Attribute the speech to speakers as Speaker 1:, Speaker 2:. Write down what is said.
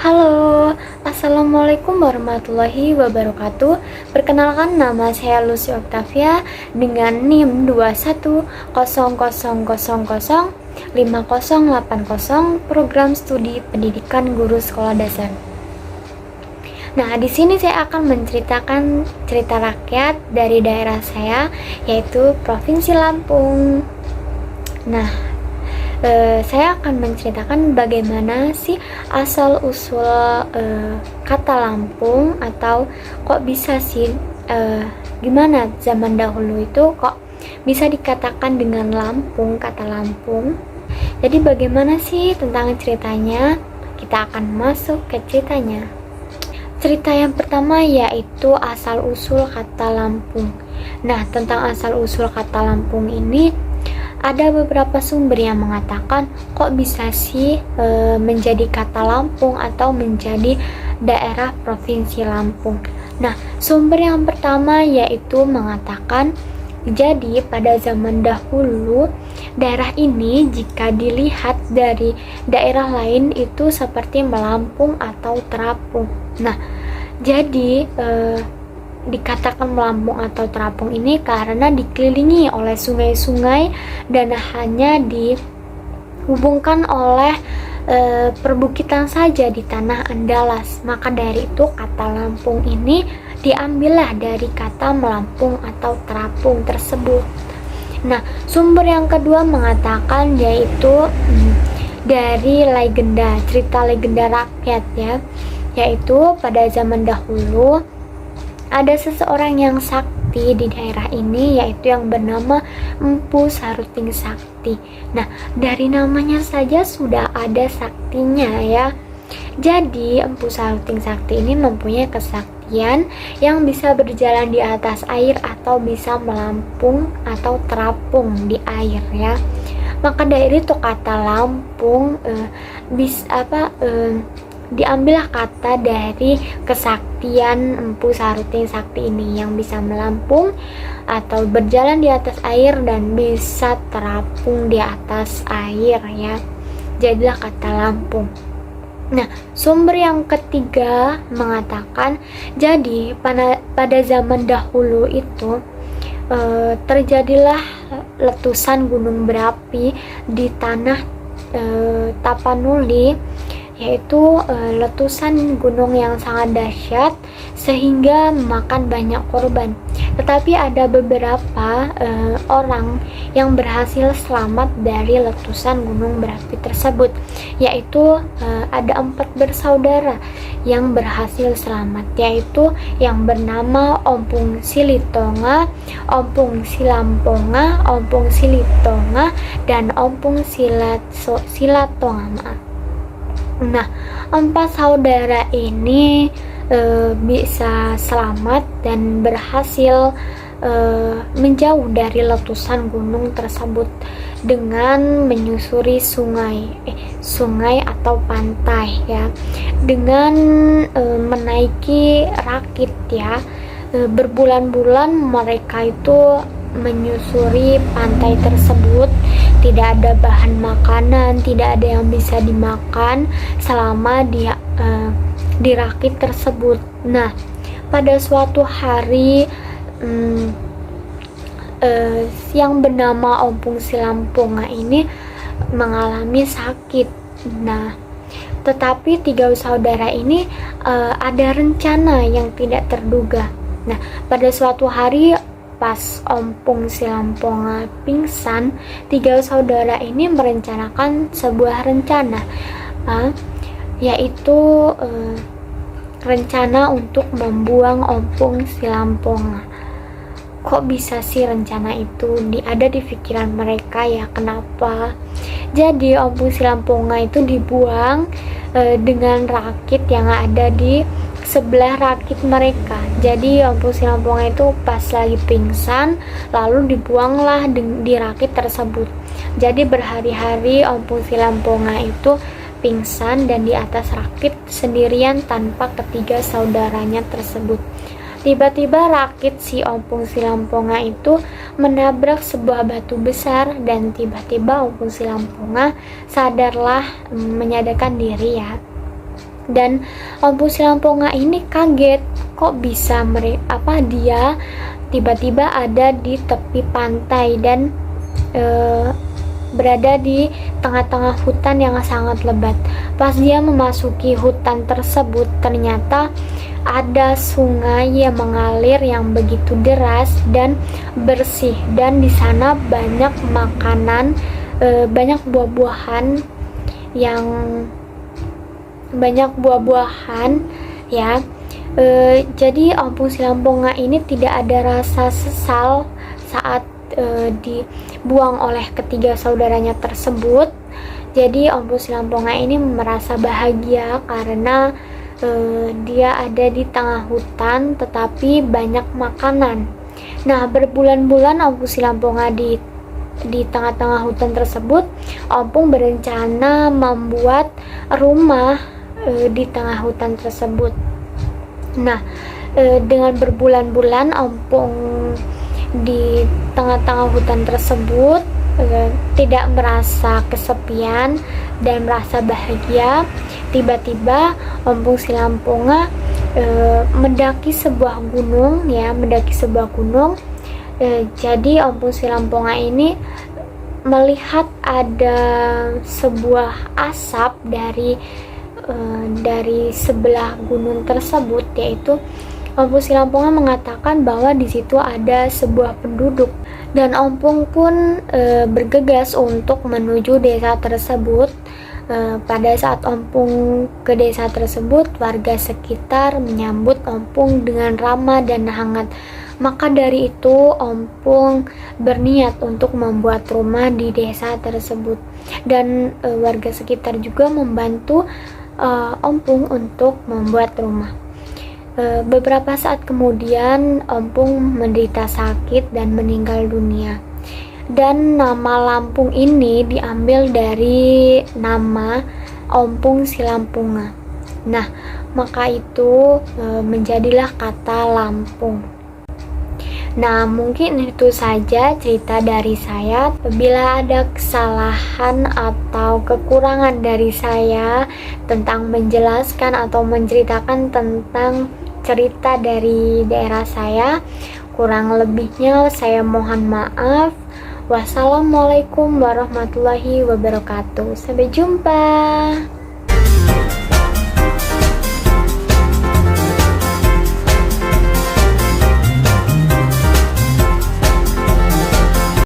Speaker 1: Halo, Assalamualaikum warahmatullahi wabarakatuh. Perkenalkan, nama saya Lucy Octavia dengan NIM 2100005080 Program Studi Pendidikan Guru Sekolah Dasar. Nah, di sini saya akan menceritakan cerita rakyat dari daerah saya, yaitu Provinsi Lampung. Nah, saya akan menceritakan bagaimana sih asal-usul kata Lampung, atau kok bisa sih gimana zaman dahulu itu kok bisa dikatakan dengan Lampung, kata Lampung. Jadi bagaimana sih tentang ceritanya? Kita akan masuk ke ceritanya. Cerita yang pertama yaitu asal-usul kata Lampung. Nah, tentang asal-usul kata Lampung ini ada beberapa sumber yang mengatakan kok bisa sih menjadi kata Lampung atau menjadi daerah Provinsi Lampung. Nah, sumber yang pertama yaitu mengatakan jadi pada zaman dahulu daerah ini jika dilihat dari daerah lain itu seperti melampung atau terapung. Nah, jadi dikatakan melampung atau terapung ini karena dikelilingi oleh sungai-sungai dan hanya dihubungkan oleh perbukitan saja di tanah Andalas. Maka dari itu kata Lampung ini diambillah dari kata melampung atau terapung tersebut. Nah, sumber yang kedua mengatakan yaitu dari legenda, cerita legenda rakyat ya, yaitu pada zaman dahulu ada seseorang yang sakti di daerah ini, yaitu yang bernama Empu Saruting Sakti. Nah, dari namanya saja sudah ada saktinya ya. Jadi Empu Saruting Sakti ini mempunyai kesaktian yang bisa berjalan di atas air atau bisa melampung atau terapung di air ya. Maka dari itu kata Lampung diambillah kata dari kesaktian Empu Saruting Sakti ini yang bisa melampung atau berjalan di atas air dan bisa terapung di atas air ya. Jadilah kata Lampung. Nah, sumber yang ketiga mengatakan jadi pada zaman dahulu itu terjadilah letusan gunung berapi di tanah Tapanuli, yaitu letusan gunung yang sangat dahsyat sehingga memakan banyak korban. Tetapi ada beberapa orang yang berhasil selamat dari letusan gunung berapi tersebut, yaitu ada 4 bersaudara yang berhasil selamat, yaitu yang bernama Ompung Silitonga, Ompung Silamponga, Ompung Silitonga, dan Ompung Silatonga. Nah, 4 saudara ini bisa selamat dan berhasil menjauh dari letusan gunung tersebut dengan menyusuri sungai atau pantai ya, dengan menaiki rakit ya. Berbulan-bulan mereka itu menyusuri pantai tersebut, tidak ada bahan makanan, tidak ada yang bisa dimakan selama di rakit tersebut. Nah, pada suatu hari yang bernama Ompung Silamponga ini mengalami sakit. Nah, tetapi 3 saudara ini ada rencana yang tidak terduga. Nah, pada suatu hari pas Ompung Silamponga pingsan, 3 saudara ini merencanakan sebuah rencana, yaitu rencana untuk membuang Ompung Silamponga. Kok bisa sih rencana itu ada di pikiran mereka ya? Kenapa? Jadi Ompung Silamponga itu dibuang dengan rakit yang ada di sebelah rakit mereka. Jadi Ompung Silamponga itu pas lagi pingsan lalu dibuanglah di rakit tersebut. Jadi berhari-hari Ompung Silamponga itu pingsan dan di atas rakit sendirian tanpa ketiga saudaranya tersebut. Tiba-tiba rakit si Ompung Silamponga itu menabrak sebuah batu besar dan tiba-tiba Ompung Silamponga menyadarkan diri ya. Dan Ompong Silamponga ini kaget kok bisa dia tiba-tiba ada di tepi pantai dan berada di tengah-tengah hutan yang sangat lebat. Pas dia memasuki hutan tersebut, ternyata ada sungai yang mengalir yang begitu deras dan bersih, dan di sana banyak makanan, banyak buah-buahan ya. Jadi Ompong Silamponga ini tidak ada rasa sesal saat dibuang oleh ketiga saudaranya tersebut. Jadi Ompong Silamponga ini merasa bahagia karena dia ada di tengah hutan tetapi banyak makanan. Nah, berbulan-bulan Ompong Silamponga di tengah-tengah hutan tersebut, Ompong berencana membuat rumah di tengah hutan tersebut. Nah, dengan berbulan-bulan Ompong di tengah-tengah hutan tersebut tidak merasa kesepian dan merasa bahagia. Tiba-tiba Ompong Silamponga mendaki sebuah gunung. Jadi Ompong Silamponga ini melihat ada sebuah asap dari sebelah gunung tersebut, yaitu Ompong Silamponga mengatakan bahwa di situ ada sebuah penduduk, dan Ompong pun bergegas untuk menuju desa tersebut. Pada saat Ompong ke desa tersebut, warga sekitar menyambut Ompong dengan ramah dan hangat. Maka dari itu Ompong berniat untuk membuat rumah di desa tersebut, dan warga sekitar juga membantu Ompong untuk membuat rumah. Beberapa saat kemudian Ompong menderita sakit dan meninggal dunia, dan nama Lampung ini diambil dari nama Ompong Silamponga. Nah, maka itu menjadilah kata Lampung. Nah, mungkin itu saja cerita dari saya. Bila ada kesalahan atau kekurangan dari saya tentang menjelaskan atau menceritakan tentang cerita dari daerah saya, kurang lebihnya saya mohon maaf. Wassalamualaikum warahmatullahi wabarakatuh. Sampai jumpa.